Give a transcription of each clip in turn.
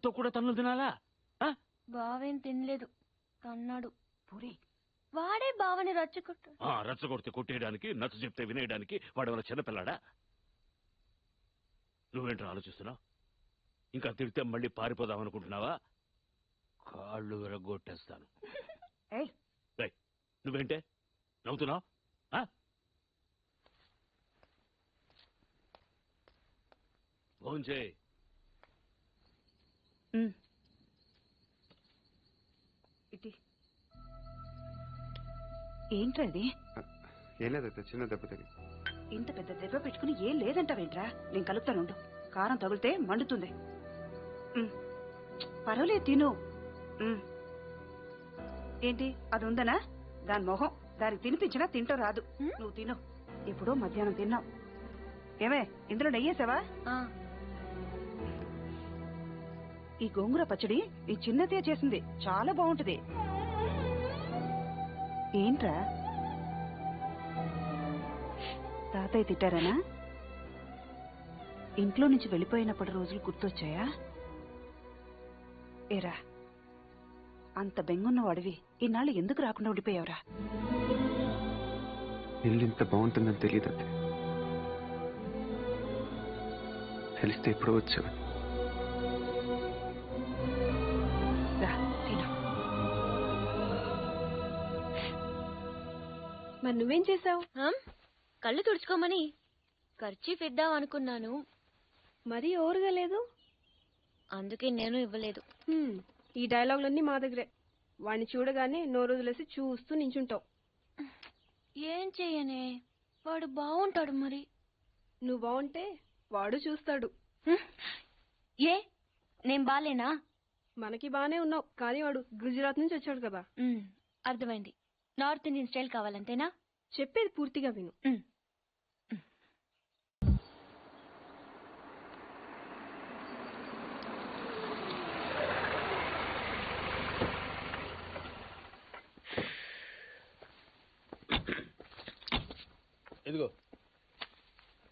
చేత్తో కూడా తన్నులు తినాలా? బావేం తినలేదు, తన్నాడు. పూరి వాడే బావని రెచ్చగొడితే కొట్టేయడానికి, నచ్చ చెప్తే వినేయడానికి వాడేమైనా చిన్నపిల్లాడా? నువ్వేంటో ఆలోచిస్తున్నావు? ఇంకా తిడితే మళ్ళీ పారిపోదాం అనుకుంటున్నావా? కాళ్ళు విరగొట్టేస్తాను. నువ్వేంటే నవ్వుతున్నావు? ఫోన్ చేయి. ఏంట్రది? ఏం లేదైతే చిన్న దెబ్బ తగిలి. ఇంత పెద్ద దెబ్బ పెట్టుకుని ఏం లేదంటావేంట్రా? నేను కలుపుతానుండు. కారం తగిలితే మండుతుంది. పర్వాలేదు, తిను. ఏంటి అది ఉందనా? దాని మొహం దానికి తినిపించినా తింటూ రాదు. నువ్వు తిను. ఇప్పుడు మధ్యాహ్నం తిన్నావు. ఏమే ఇందులో నెయ్యేసావా? ఈ గోంగూర పచ్చడి ఈ చిన్నదే చేసింది, చాలా బాగుంటది. ఏంట్రా తాతయ్య తిట్టారనా? ఇంట్లో నుంచి వెళ్ళిపోయినప్పటి రోజులు గుర్తొచ్చాయా? ఏరా, అంత బెంగున్న వాడివి ఇన్నాళ్ళు ఎందుకు రాకుండా ఉండిపోయావురా? ఇల్లు ఇంత బాగుంటుందని తెలియదు. తెలిస్తే ఎప్పుడో వచ్చావు. మరి నువ్వేం చేసావు? కళ్ళు తుడుచుకోమని ఖర్చీఫ్ ఇద్దాం అనుకున్నాను, మరీ ఓరుగా లేదు, అందుకే నేను ఇవ్వలేదు. ఈ డైలాగులన్నీ మా దగ్గరే. వాడిని చూడగానే నోరు వదిలేసి చూస్తూ నించుంటావు. ఏం చెయ్యనే, వాడు బాగుంటాడు. మరి నువ్వు బాగుంటే వాడు చూస్తాడు. ఏ నేను బాలేనా? మనకి బానే ఉన్నావు, కానీ వాడు గుజరాత్ నుంచి వచ్చాడు కదా. అర్థమైంది. నార్త్ ఇండియన్ స్టైల్ కావాలంతేనా? చెప్పేది పూర్తిగా విను. ఇదిగో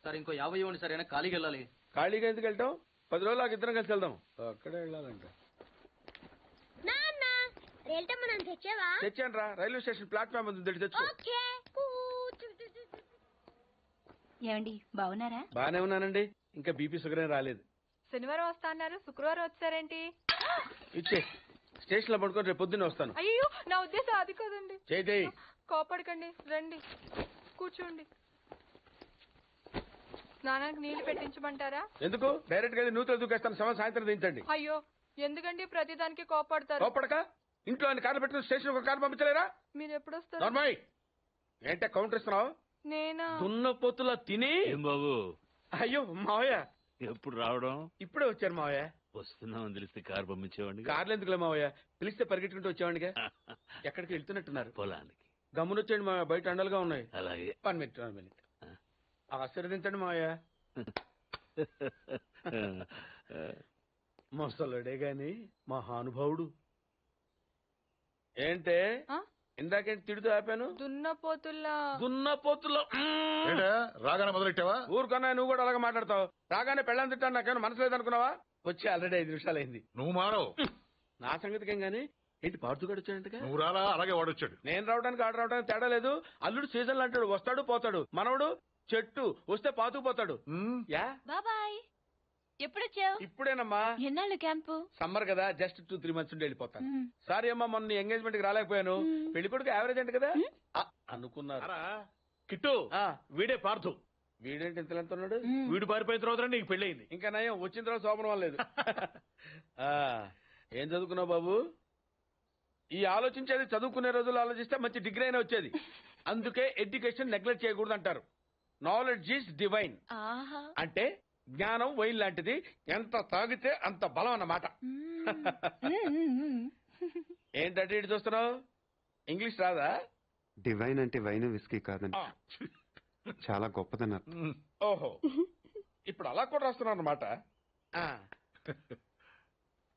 సార్, ఇంకో 50 ఇవ్వండి సార్. ఖాళీకి వెళ్ళాలి. ఖాళీగా ఎందుకు వెళ్తాం? 10 రోజులు నాకు ఇద్దరం కలిసి వెళ్దాం. అక్కడే వెళ్ళాలంట. తెచ్చాను రా, రైల్వే స్టేషన్ ప్లాట్ఫామ్ ఉంది, తెచ్చు. ఏమండి బాగున్నారా? బానే ఉన్నానండి. ఇంకా బీపీ షుగర్ ఏం రాలేదు. శనివారం వస్తా అన్నారు, శుక్రవారం వచ్చారేంటి? ఇచ్చే స్టేషన్ లో పడుకొని రేపు పొద్దున్నే వస్తాను. అయ్యో, నా ఉద్దేశం అది కాదండి. చేయి. కోపడకండి, రండి కూర్చోండి. స్నానానికి నీళ్లు పెట్టించమంటారా? ఎందుకు? డైరెక్ట్ గా నూతులు దూకేస్తాను. సాయంత్రం దించండి. అయ్యో, ఎందుకండి ప్రతిదానికి కోపడతారు? కోపడక ఇంట్లో అన్ని కార్లు పెట్టుకుని స్టేషన్ ఒక కారు పంపించలేరా? మీరు ఎప్పుడు వస్తారు? నార్మల్ ఏంటే కౌంటర్ ఇస్తున్నావు? నేనా? దున్నపోతులా తిని. ఏం బాబు? అయ్యో మావయ్య, ఎప్పుడు రావడం? ఇప్పుడే వచ్చారు మావయ్య. వస్తున్నామని తెలిస్తే కారు పంపించేవాడిని. కార్లు ఎందుకులే మావయ్య, పిలిస్తే పరిగెట్టుకుంటూ వచ్చేవాడిగా. ఎక్కడికి వెళ్తున్నట్టున్నారు? పొలానికి. గమ్మునొచ్చేయండి మావయ్య, బయట అండలుగా ఉన్నాయి. అలాగే. 1 మినిట్. ఆశీర్వదించండి మావయ్య. ముసలుడే గాని మహానుభావుడు. ఏంటే ఇందాకేంటి తిడుతూ ఆపాను? దున్నపోతుల్లా రాగానే మొదలెట్టావా? ఊరుకన్నా నువ్వు కూడా అలాగే మాట్లాడతావు. రాగానే పెళ్ళని తిట్టాను, నాకేమైనా మనసు లేదనుకున్నావా? వచ్చి ఆల్రెడీ 5 నిమిషాలు అయింది. నువ్వు మారవు. నా సంగతికేం గానీ ఏంటి పాడుతుగాడు వచ్చాడంటగా? నువ్వు రాలా, అలాగే వాడొచ్చాడు. నేను రావడానికి ఆడు రావడానికి తేడా లేదు. అల్లుడు సీజన్లు అంటాడు, వస్తాడు పోతాడు. మనవడు చెట్టు వస్తే పాతుకుపోతాడు. బాబాయ్, ఎప్పుడొచ్చావు? ఇప్పుడేనమ్మా. ఎన్నాళ్ళు క్యాంపు? సమ్మర్ కదా, జస్ట్ 2-3 మంత్స్ ఉండి వెళ్ళిపోతాను. సారీ అమ్మా, మొన్న ఎంగేజ్మెంట్ కి రాలేకపోయాను. పెళ్లి కొడుకు యావరేజ్ అంట కదా అనుకున్నారు. కిట్టు, వీడే పార్థు. వీడేంటి ఇంత ఎంత ఉన్నాడు? వీడు పారిపోయిన తర్వాత నీకు పెళ్ళయింది. ఇంకా నయం, వచ్చిన తర్వాత శోభనం లేదు. ఏం చదువుకున్నావు బాబు? ఈ ఆలోచించేది చదువుకునే రోజులు ఆలోచిస్తే మంచి డిగ్రీ అయినా వచ్చేది. అందుకే ఎడ్యుకేషన్ నెగ్లెక్ట్ చేయకూడదు అంటారు. Knowledge is divine. అంటే జ్ఞానం వైన్ లాంటిది, ఎంత తాగితే అంత బలం అన్నమాట. ఏంటంటే ఇటు చూస్తున్నావు? ఇంగ్లీష్ రాదా? డివైన్ అంటే వైన్ విస్కీ కాదండి, చాలా గొప్పదన్నారు. ఓహో, ఇప్పుడు అలా కూడా రాస్తున్నారు అన్నమాట.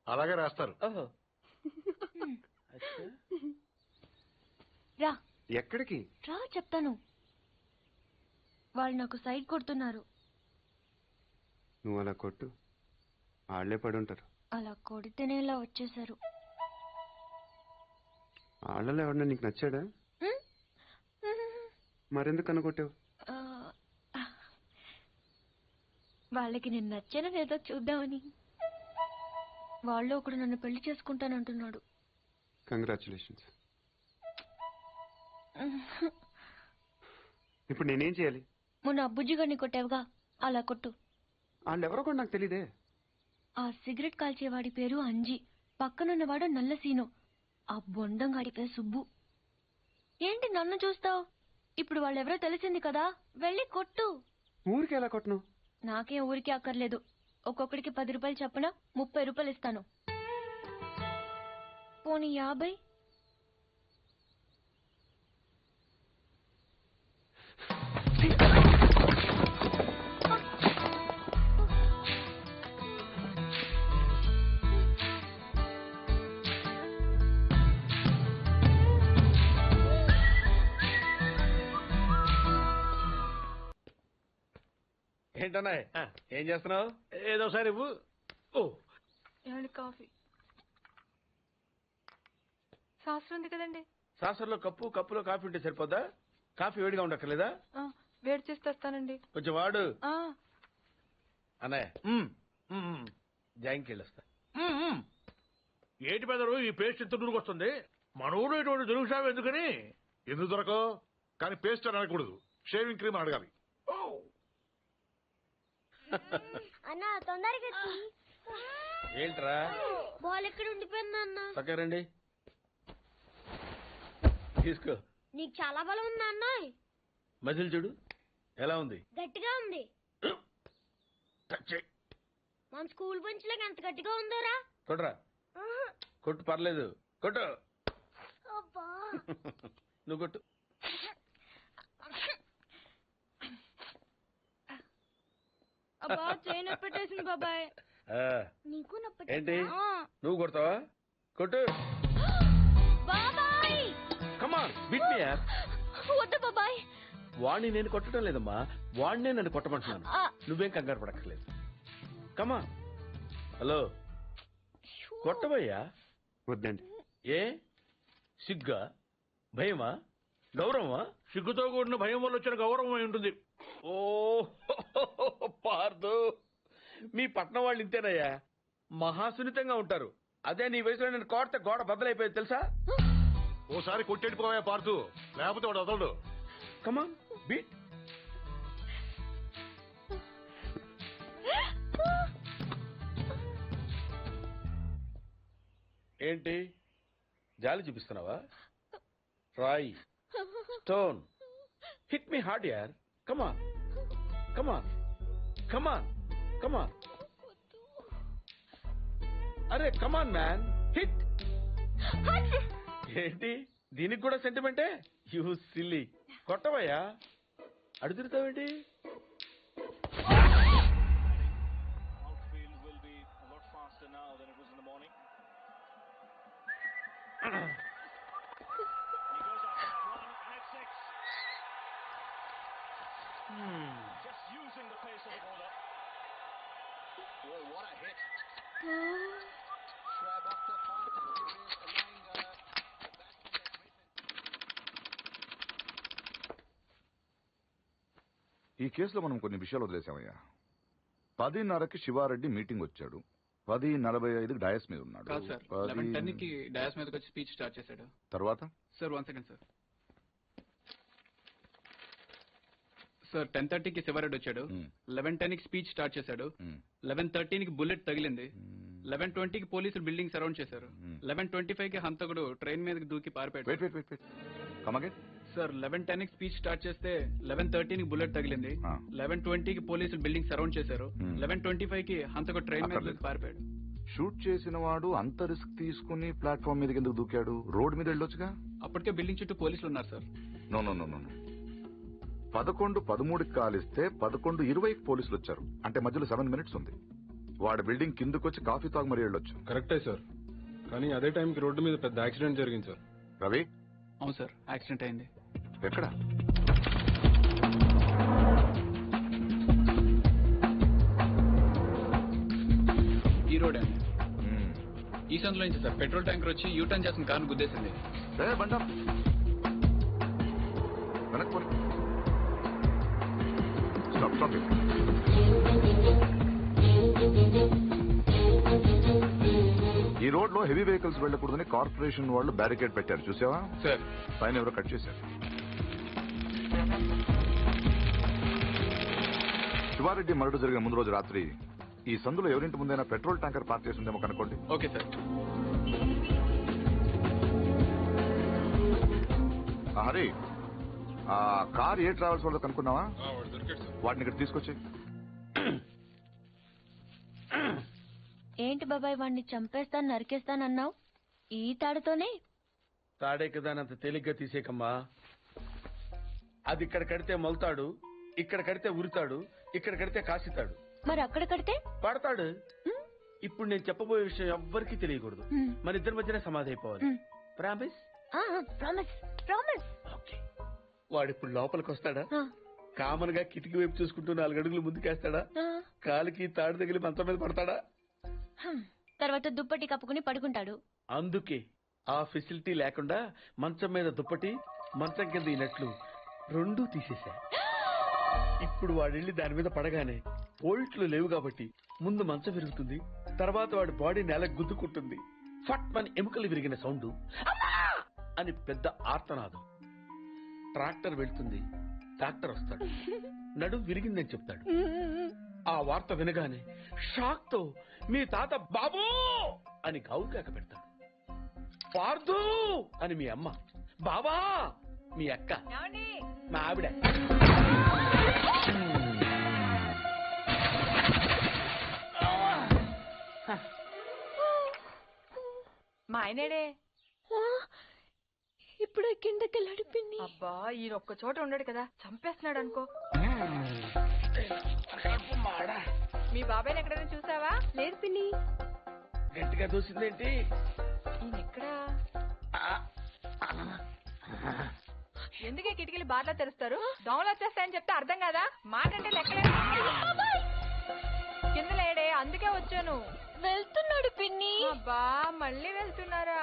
అలాగే రాస్తారు. ఓహో, రా. ఎక్కడికి రా చెప్తాను. వాళ్ళు నాకు సైడ్ కొడుతున్నారు. నువ్వు అలా కొట్టు, ఆళ్లే పడి ఉంటారు. అలా కొడితేనే ఇలా వచ్చేసారు. వాళ్ళలో ఎవరన్నా నీకు నచ్చాడా? మరెందుకు అనుకోటావు? వాళ్ళకి నేను నచ్చానో లేదో చూద్దామని. వాళ్ళు ఒకడు నన్ను పెళ్లి చేసుకుంటానంటున్నాడు. కంగ్రాచులేషన్స్. ఇప్పుడు నేనేం చేయాలి? మొన్న అబ్బుజ్జి గారిని కొట్టావుగా, అలా కొట్టు. వాళ్ళు ఎవరో కూడా నాకు తెలీదే. ఆ సిగరెట్ కాల్చేవాడి పేరు అంజి, పక్కనున్నవాడు నల్ల సీను, ఆ బొండంగాడి పేరు సుబ్బు. ఏంటి నన్ను చూస్తావు? ఇప్పుడు వాళ్ళెవరో తెలిసింది కదా, వెళ్ళి కొట్టు. ఊరికి ఎలా కొట్టను? నాకేం ఊరికి అక్కర్లేదు. ఒక్కొక్కడికి 10 రూపాయలు చప్పున 30 రూపాయలు ఇస్తాను. పోనీ 50? ఏంటన్నా ఏం చేస్తున్నావు? ఏదో సార్ ఇవ్వు. ఓ కాఫీ శాస్త్రం ఉంది కదండి. సాసర్లో కప్పులో కాఫీ ఉంటే సరిపోద్దా? కాఫీ వేడిగా ఉండక్కర్లేదా? వేడి చేసి తెస్తానండి. కొంచెం వాడు. అన్నయ్య జాయింకి వెళ్ళొస్తా. ఏంటి పెదరు ఈ పేస్ట్ ఎంత దూరకు వస్తుంది? మన ఊరు ఇటువంటి దొరుకుతావు ఎందుకని? ఎందుకు దొరకవు? కానీ పేస్ట్ అని అనకూడదు, షేవింగ్ క్రీమ్ అడగాలి. అన్నా తొందరగా ఏంట్రా బాల్ ఎక్కడ ఉండిపోయింది అన్న? పక్కరండి, తీసుకో. నీకు చాలా బలం ఉందా అన్న? మజిల్ చూడు ఎలా ఉంది. గట్టిగా ఉంది. మన స్కూల్ బెంచ్ లాగా ఎంత గట్టిగా ఉందోరా. కొట్రా, కొట్టు, పర్లేదు, కొట్టు. నువ్వు కొట్టు. అబ్బా చైన్ పెట్టేసింది బాబాయ్. నీకు ఏంటి నువ్వు కొడతావా? కొట్టు. బాబాయ్ కమాన్ బీట్ మీ యార్. వద్దు బాబాయ్. వాణ్ణి నేను కొట్టడం లేదమ్మా, వాణ్ణే నన్ను కొట్టమంటున్నాను. నువ్వేం కంగారు పడక్కర్లేదు. కమాన్. హలో, కొట్టబోయ్యా. వద్దండి. ఏ సిగ్గా, భయమా, గౌరవమా? సిగ్గుతో కూడిన భయం వల్ల వచ్చిన గౌరవం అయి ఉంటుంది. ఓ పార్దు, మీ పట్నం వాళ్ళు ఇంతేనయ్యా, మహాసున్నితంగా ఉంటారు. అదే నీ వయసులో నేను కోడితే గోడ బద్దలైపోయేది తెలుసా? ఓసారి కొట్టెడిపోయా పార్తు, లేకపోతే వాడు వదలడు. కమాన్ బీట్. ఏంటి జాలి చూపిస్తున్నావా? రాయ్, స్టోన్, హిట్ మీ హార్డ్ యార్. కమాన్ కమాన్ కమాన్ కమాన్. అరే కమాన్ మ్యాన్, హిట్. ఏంటి దీనికి కూడా సెంటిమెంటే? You silly. కొట్టవయ్యా, అడు తిరుగుతావేంటి? ఈ కేసులో మనం కొన్ని విషయాలు వదిలేసామయ్యా. 10:30కి శివారెడ్డి మీటింగ్ వచ్చాడు, 10:45కి డయాస్ మీద ఉన్నాడు. కాదు సార్, 11:10కి డయాస్ మీదకి వచ్చి స్పీచ్ స్టార్ట్ చేశాడు. తర్వాత సార్ 1 సెకండ్ సార్. సార్ 10:30కి శివారెడ్డి వచ్చాడు, 11:10కి స్పీచ్ స్టార్ట్ చేశాడు, 11:13కి బుల్లెట్ తగిలింది, 11:20కి పోలీసులు బిల్డింగ్ సరౌండ్ చేశారు, 11:25కి హంతకుడు ట్రైన్ మీదకి దూకి పారిపోయాడు. సార్ 11:10కి స్పీచ్ స్టార్ట్ చేస్తే 11:13కి బుల్లెట్ తగిలింది, 11:20కి పోలీసులు బిల్డింగ్ సరౌండ్ చేశారు, 11:25కి హంతకుడు ట్రైన్ మీద దూకి పారిపోయాడు. షూట్ చేసిన వాడు అంత రిస్క్ తీసుకుని ప్లాట్ఫామ్ మీదకి ఎందుకు దూకాడు? రోడ్ మీద వెళ్ళొచ్చుగా. అప్పటికే బిల్డింగ్ చుట్టూ పోలీసులు ఉన్నారు సార్. నో 11:13కి కాలిస్తే 11:20కి పోలీసులు వచ్చారు, అంటే మధ్యలో 7 minutes ఉంది. వాడు బిల్డింగ్ కిందకు వచ్చి కాఫీ తాగు మరీ వెళ్ళొచ్చు. కరెక్టే సార్, కానీ అదే టైంకి రోడ్డు మీద పెద్ద యాక్సిడెంట్ జరిగింది సార్. రవి? అవును సార్, యాక్సిడెంట్ అయింది. ఎక్కడ? ఈ రోడ్ అండి. ఈ సందులో నుంచి సార్ పెట్రోల్ ట్యాంకర్ వచ్చి యూటర్న్ చేసిన కారును గుద్దేసింది. బండి వెనక్కి పోనీ. Stop stop. ఈ రోడ్ లో హెవీ వెహికల్స్ వెళ్ళకూడదని కార్పొరేషన్ వాళ్ళు బ్యారికేడ్ పెట్టారు, చూసావా సార్? పైన ఎవరో కట్ చేశారు. శివారెడ్డి మరడు జరిగిన ముందు రోజు రాత్రి ఈ సందులో ఎవరింటి ముందైనా పెట్రోల్ ట్యాంకర్ పార్క్ చేసి ఉందేమో కనుకోండి. Okay sir. హరి, ఆ కార్ ఏ ట్రావెల్స్ వాళ్ళతో కనుక్కున్నావా? వాటిని ఇక్కడ తీసుకొచ్చి. ఏంటి బాబాయ్ వాడిని చంపేస్తాను నరికేస్తానన్నావు? ఈ తాడుతోనే? తాడే కదా అంత తేలిగ్గా తీసేకమ్మా. అది ఇక్కడ కడితే మొలతాడు, ఇక్కడ కడితే ఉరితాడు, ఇక్కడ కడితే కాసితాడు. మరి అక్కడ కడితే పడతాడు. ఇప్పుడు నేను చెప్పబోయే విషయం ఎవ్వరికీ తెలియకూడదు. మన ఇద్దరి మధ్యనే సమాధి అయిపోవాలి. ప్రామిస్? Promise promise. ఓకే. వాడు ఇప్పుడు లోపలికి వస్తాడా? కామన్ గా కిటికీ వైపు చూసుకుంటూ 4 అడుగులు ముందుకేస్తాడా? కాలికి తాడు తగిలి మంచం మీద పడతాడా? తర్వాత దుప్పటి కప్పుకుని పడుకుంటాడు. అందుకే ఆ ఫెసిలిటీ లేకుండా మంచం మీద దుప్పటి, మంచం కింద ఈ నట్లు రెండూ తీసేశా. ఇప్పుడు వాడెళ్ళి దాని మీద పడగానే ఓల్ట్లు లేవు కాబట్టి ముందు మంచం విరుగుతుంది, తర్వాత వాడి బాడీ నేల గుద్దుకుంటుంది. ఫట్ మన ఎముకలు విరిగిన సౌండ్, అని పెద్ద ఆర్తనాదం. ట్రాక్టర్ వెళ్తుంది, డాక్టర్ వస్తాడు, నడుం విరిగిందని చెప్తాడు. ఆ వార్త వినగానే షాక్ తో మీ తాత బాబూ అని గౌకేక పెడతాడు. పార్దు అని మీ అమ్మ, బాబా మీ అక్క, మా ఆవిడ. మా ఆయనేడే? ఇప్పుడు కిందకెళ్ళాడు పిన్ని. అబ్బా ఈయన ఒక్క చోట ఉండడు కదా, చంపేస్తున్నాడు అనుకో. మీ బాబాయ్ని ఎక్కడైనా చూసావా? లేదు పిన్ని. గట్టిగా దూసిందేంటి? ఈయన ఎక్కడా? ఎందుకే కిటికీలు బార్లా తెరుస్తారు? దోమలు వచ్చేస్తాయని చెప్తే అర్థం కాదా? మాకంటే లెక్కలేదు. కింద లేడే, అందుకే వచ్చాను. వెళ్తున్నాడు పిన్ని. అబ్బా మళ్ళీ వెళ్తున్నారా?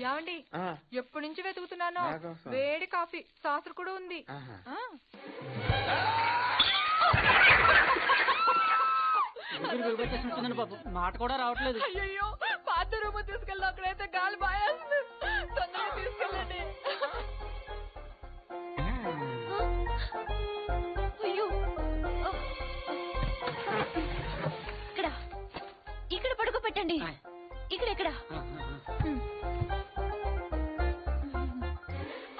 ఏమండి, ఎప్పటి నుంచి వెతుకుతున్నాను. వేడి కాఫీ, సాసరు కూడా ఉంది. మాట కూడా రావట్లేదు. అయ్యో పాత రూమ్ తీసుకెళ్ళి అక్కడైతే గాలి బాయేస్తుంది. తొందరగా తీసుకెళ్ళండి. అయ్యో ఇక్కడ పడుకోబెట్టండి. ఇక్కడ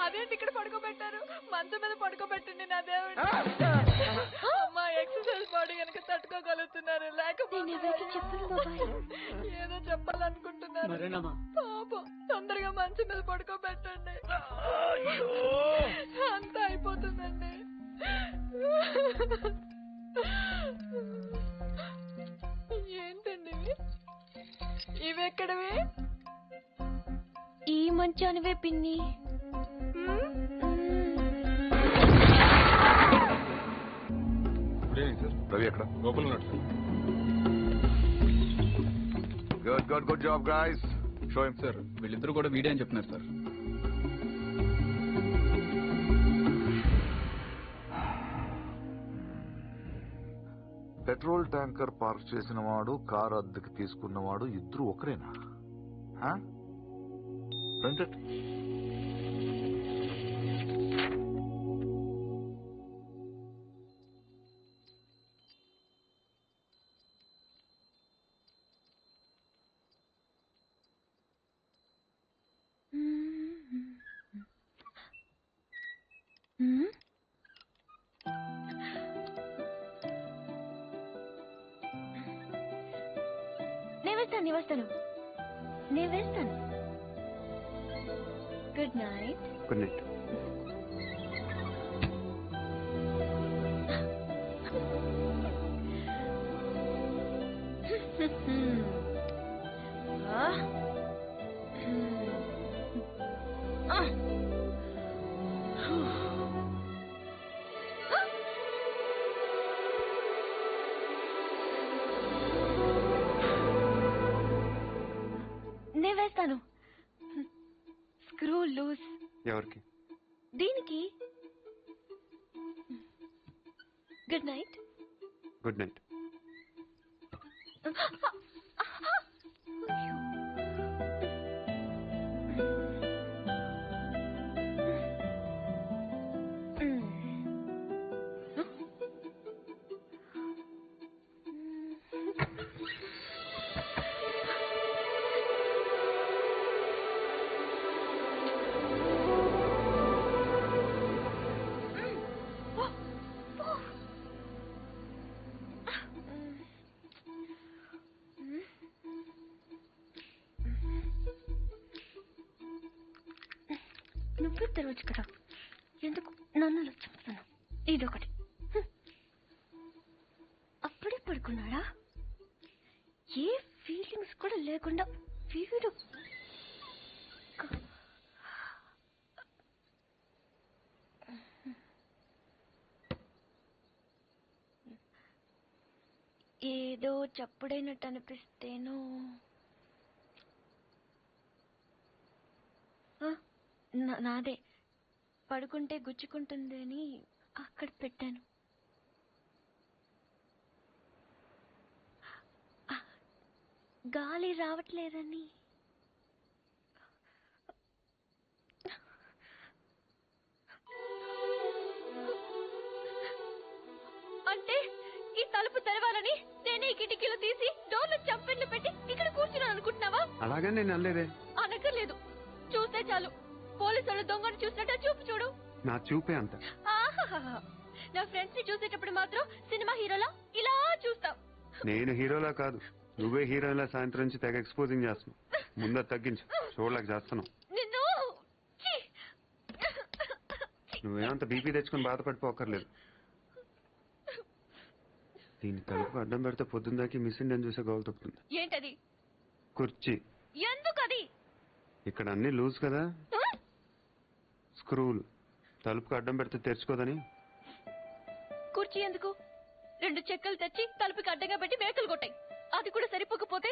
అదేంటి ఇక్కడ పడుకోబెట్టారు? మంచం మీద పడుకోబెట్టండి నా దేవుడు. అమ్మా ఎక్సర్సైజ్ బాడీ కనుక తట్టుకోగలుగుతున్నారు, లేకపోతే ఏదో చెప్పాలనుకుంటున్నారు. పాపం తొందరగా మంచం మీద పడుకోబెట్టండి. అంతా అయిపోతుందండి. ఏంటండి ఇవెక్కడవి? ఈ మంచానివే పిన్ని. రవి ఎక్కడ? లోపల ఉన్నాడు sir. Good job guys. Show him. Sir వీళ్ళిద్దరూ కూడా వీడే అని చెప్తున్నారు సార్. పెట్రోల్ ట్యాంకర్ పార్క్ చేసిన వాడు, కారు అద్దెకి తీసుకున్నవాడు ఇద్దరు ఒకరేనా? నేను వేస్తాను. Good night. Good night. చేస్తాను. Screw loose. ఎవరికి? దీనికి. Good night. Good night. నువ్వు తెరవచ్చు కదా, ఎందుకు నన్ను చంపుతాను? ఇదొకటి. అప్పుడే పడుకున్నాడా? ఏ ఫీలింగ్స్ కూడా లేకుండా వీడు ఏదో చప్పుడైనట్టు అనిపిస్తేనో. నాదే. పడుకుంటే గుచ్చుకుంటుంది అని అక్కడ పెట్టాను. గాలి రావట్లేదని. అంటే ఈ తలుపు తెరవాలని నేనే కిటికీలు తీసి డోర్లు చంపెన్లు పెట్టి ఇక్కడ కూర్చున్నాను అనుకుంటున్నావా? అలాగే నేను అనలేదే. అనక్కర్లేదు. చూస్తే చాలు పోలీసులు దొంగను చూసినట్టు చూపు చూడు. నా చూపే అంత. నా ఫ్రెండ్స్ ని చూసేటప్పుడు మాత్రం సినిమా హీరోలా ఇలా చూస్తావు. నేను హీరోలా కాదు, నువ్వే హీరోలా సాయంత్రం నుంచి తెగ ఎక్స్పోజింగ్ చేస్తున్నావు. ముందు తగ్గించు, చూడలేక చేస్తున్నావు. నిన్ను నువ్వేమంత బీపీ తెచ్చుకుని బాధపడిపోకర్లేదు. దీన్ని తలుపు అడ్డం పెడితే పొద్దుందాకి మిస్ ఇండియన్ చూసే గోల్ తప్పుతుంది. ఏంటది? కుర్చీ. ఎందుకది? ఇక్కడ అన్ని లూజ్ కదా, స్క్రూలు. తలుపుకు అడ్డం పెడితే తెరుచుకోదని. కుర్చీ ఎందుకు? 2 చెక్కలు తెచ్చి తలుపుకి అడ్డంగా పెట్టి మేకలు కొట్టాయి. అది కూడా సరిపోకపోతే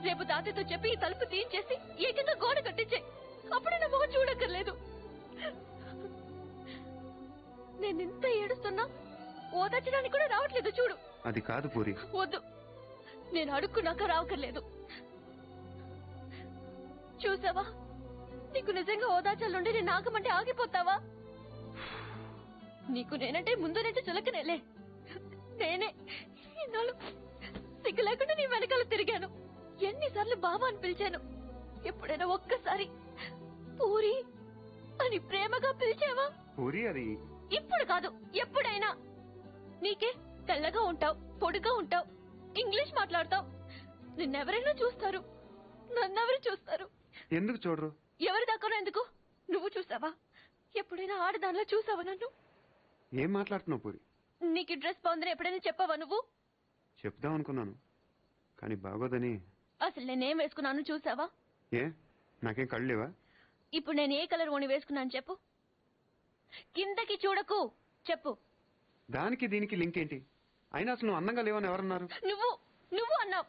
రేపు తాతతో చెప్పి ఈ తలుపు తీయించేసి ఏకంగా గోడ కట్టించాయి. అప్పుడే నా మొహం చూడక్కర్లేదు. నేను ఇంత ఏడుస్తున్నా ఓదార్చడానికి కూడా రావట్లేదు చూడు. అది కాదు పూరి. వద్దు, నేను అడుక్కున్నాక రావక్కర్లేదు. చూసావా, నీకు నిజంగా ఓదార్చాలుండి నేను ఆగమంటే ఆగిపోతావా? నీకు నేనంటే ముందునంటే చులకనేలే. నేనే ఇన్నాళ్ళు సిగ్గు లేకుండా నీ వెనకాల తిరిగాను. ఎన్నిసార్లు బాబా అని పిలిచాను. ఎప్పుడైనా ఒక్కసారి పూరి అని ప్రేమగా పిలిచావా? పూరి అది ఇప్పుడు కాదు, ఎప్పుడైనా. నీకే తెల్లగా ఉంటావు, పొడిగా ఉంటావు, ఇంగ్లీష్ మాట్లాడతావు. నిన్నెవరైనా చూస్తారు, నన్నెవరు చూస్తారు? ఎందుకు చూడరు? ఎవరి దాకా ఎందుకు? నువ్వు చూసావా? ఎప్పుడైనా ఆడదానిలో చూసావా నన్ను? ఏం మాట్లాడుతున్నావు పూరి? నీకు డ్రెస్ బాగుందని ఎప్పుడైనా చెప్పావా నువ్వు? చెప్దాం అనుకున్నాను, కానీ బాగోదని. అసలు నేనేం వేసుకున్నాను చూసావా? ఏ, నాకేం కళ్ళు లేవా? ఇప్పుడు నేను ఏ కలర్ ఓని వేసుకున్నాను చెప్పు. కిందకి చూడకు, చెప్పు. దానికి దీనికి లింక్ ఏంటి? అయినా అసలు నువ్వు అందంగా లేవని ఎవరన్నారు? నువ్వు అన్నావు.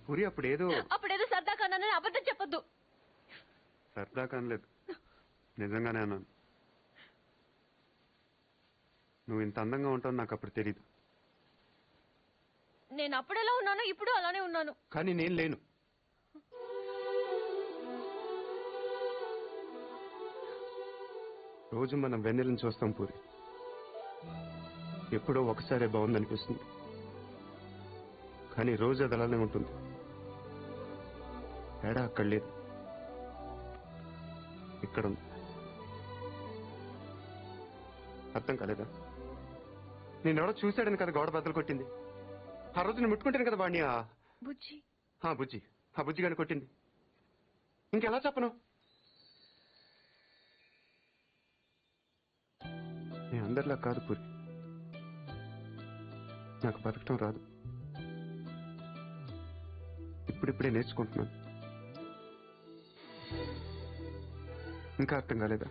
పూరి అప్పుడేదో సరదా కన్నానని అబద్ధం చెప్పొద్దు. సరదా కనలేదు, నిజంగానే అన్నాను. నువ్వు ఇంత అందంగా ఉంటావు నాకు అప్పుడు తెలీదు. నేను అప్పుడెలా ఉన్నానో ఇప్పుడు అలానే ఉన్నాను. కానీ నేను లేను. రోజు మనం వెన్నెలను చూస్తాం పూరి. ఎప్పుడో ఒకసారి బాగుందనిపిస్తుంది, కానీ రోజు అది అలానే ఉంటుంది. తేడా అక్కడ లేదు, ఇక్కడ ఉంది. అర్థం కాలేదా? నేనెవడో చూశాడని కదా గోడ బద్దలు కొట్టింది. ఆ రోజు నేను ముట్టుకుంటాను కదా వాడిని. బుజ్జి బుజ్జి, ఆ బుజ్జిగాని కొట్టింది. ఇంకెలా చెప్పను? నేను అందరిలా కాదు పూరి, నాకు బతకటం రాదు. ఇప్పుడిప్పుడే నేర్చుకుంటున్నాను. ఇంకా అర్థం కాలేదా?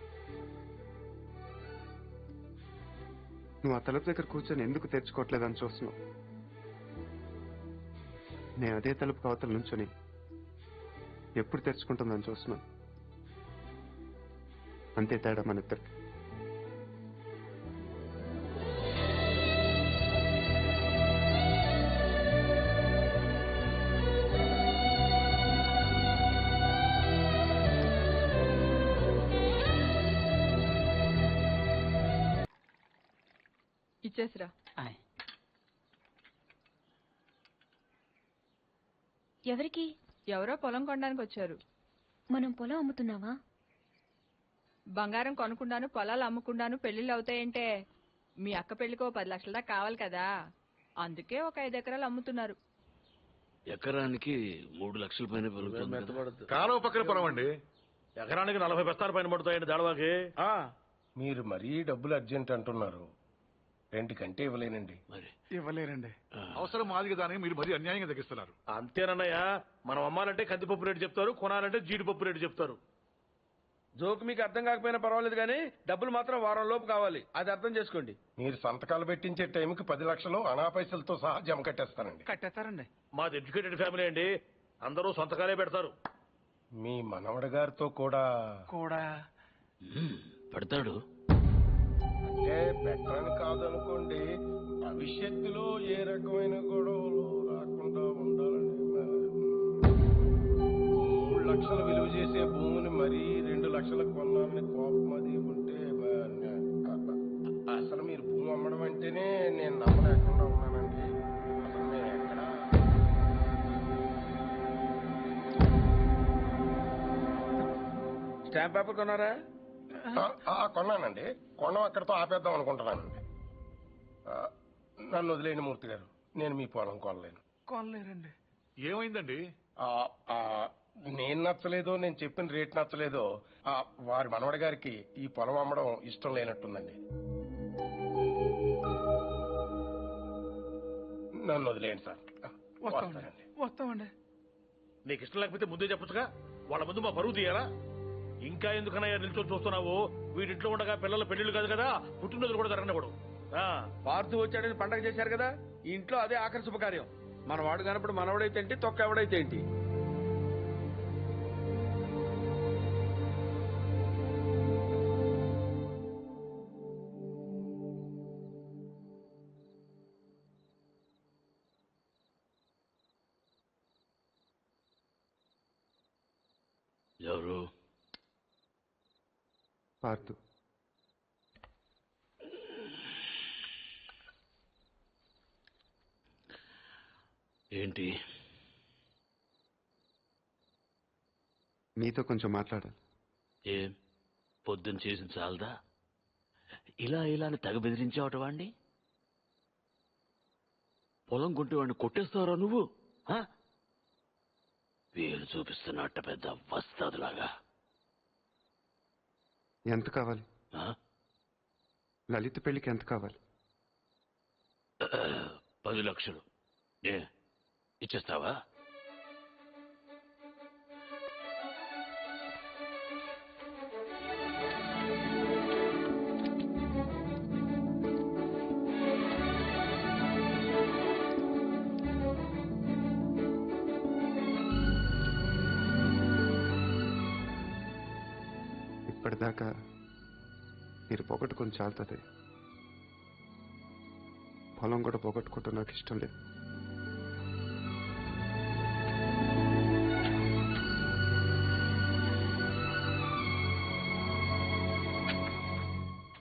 నువ్వు ఆ తలుపు దగ్గర కూర్చొని ఎందుకు తెరుచుకోవట్లేదని చూస్తున్నావు. నేను అదే తలుపు అవతల నుంచొని ఎప్పుడు తెరుచుకుంటుందని చూస్తున్నాను. అంతే తేడా మన ఇద్దరికి. ఇచ్చేసిరా. ఎవరికి? ఎవరో పొలం కొనడానికి వచ్చారు. మనం పొలం అమ్ముతున్నావా? బంగారం కొనుక్కుండాను పొలాలు అమ్ముకుండాను పెళ్లిళ్ళు అవుతాయంటే మీ అక్క పెళ్లికో 10 లక్షల దాకా కావాలి కదా, అందుకే ఒక 5 ఎకరాలు అమ్ముతున్నారు. ఎకరానికి 3 లక్షల పైన పలుకుతుంది కదా. కాలువ పక్కన పొలం అండి. ఎకరానికి 40 బస్తాల పైన పడుతాయండి దాడవాకి. మీరు మరీ డబ్బులు అర్జెంట్ అంటున్నారు. 2 కంటే ఇవ్వలేనండి. మరి ఇవ్వలేరండి. అవసరం మాదిగా దానికి మీరు మరీ అన్యాయంగా తగ్గిస్తున్నారు. అంతేనన్నయ్య, మనం అమ్మాలంటే కందిపప్పు రేటు చెప్తారు, కొనాలంటే జీడిపప్పు రేటు చెప్తారు. జోక్ మీకు అర్థం కాకపోయినా పర్వాలేదు కానీ డబ్బులు మాత్రం వారం లోపు కావాలి, అది అర్థం చేసుకోండి. మీరు సంతకాలు పెట్టించే టైంకి 10 లక్షలు అనా పైసలతో సహా జమ కట్టేస్తానండి. కట్టేస్తారండి. మాది ఎడ్యుకేటెడ్ ఫ్యామిలీ అండి, అందరూ సంతకాలే పెడతారు. మీ మనవడి గారితో కూడా పెడతాడు. అంటే పెట్టని కాదనుకోండి, భవిష్యత్తులో ఏ రకమైన గొడవలు రాకుండా ఉండాలని. 3 లక్షలు విలువ చేసే భూమిని మరీ 2 లక్షలకు కొన్నాలని కోపం అది ఉంటే అసలు మీరు భూమి అమ్మడం అంటేనే నేను నమ్మలేకుండా ఉన్నానండి. అసలు నేను ఎక్కడ స్టాంప్ పేపర్ కొన్నారా? కొన్నానండి. కొనం అక్కడితో ఆపేద్దాం అనుకుంటున్నానండి. నన్ను వదిలేండి మూర్తి గారు, నేను మీ పొలం కొనలేను. కొనలేరండి. ఏమైందండి? నేను నచ్చలేదో, నేను చెప్పిన రేట్ నచ్చలేదో వారి మనవడి గారికి ఈ పొలం అమ్మడం ఇష్టం లేనట్టుందండి. నన్ను వదిలేయండి సార్. వస్తామండి. నీకు ఇష్టం లేకపోతే ముందే చెప్పొచ్చుగా, వాళ్ళ ముందు మా పరువు తీయాలా? ఇంకా ఎందుకన్నా నిల్చొని చూస్తున్నావు? వీడింట్లో ఉండగా పిల్లల పెళ్లిళ్ళు కాదు కదా, పుట్టినరోజులు కూడా జరగనివ్వడు. పార్థు వచ్చాడని పండగ చేశారు కదా, ఈ ఇంట్లో అదే ఆఖరి శుభకార్యం. మన వాడు కానప్పుడు మనవడైతే ఏంటి, తొక్క ఎవడైతే ఏంటి. ఎవరు? పార్థు. ఏంటి? మీతో కొంచెం మాట్లాడాలి. ఏం పొద్దున్న చేసిన చాలదా? ఇలా అని తెగ బెదిరించావట వాణ్ణి. పొలం కొంటే వాడిని కొట్టేస్తావరా నువ్వు? వీలు చూపిస్తున్నట్ట పెద్ద వస్తాదులాగా. ఎంత కావాలి? లలిత పెళ్లికి ఎంత కావాలి? 10 లక్షలు. ఏ ఇచ్చేస్తావా? ఇప్పటిదాకా మీరు పోగొట్టుకొని చాలుతుంది. పొలం కూడా పోగొట్టుకుంటూ నాకు ఇష్టం లేదు.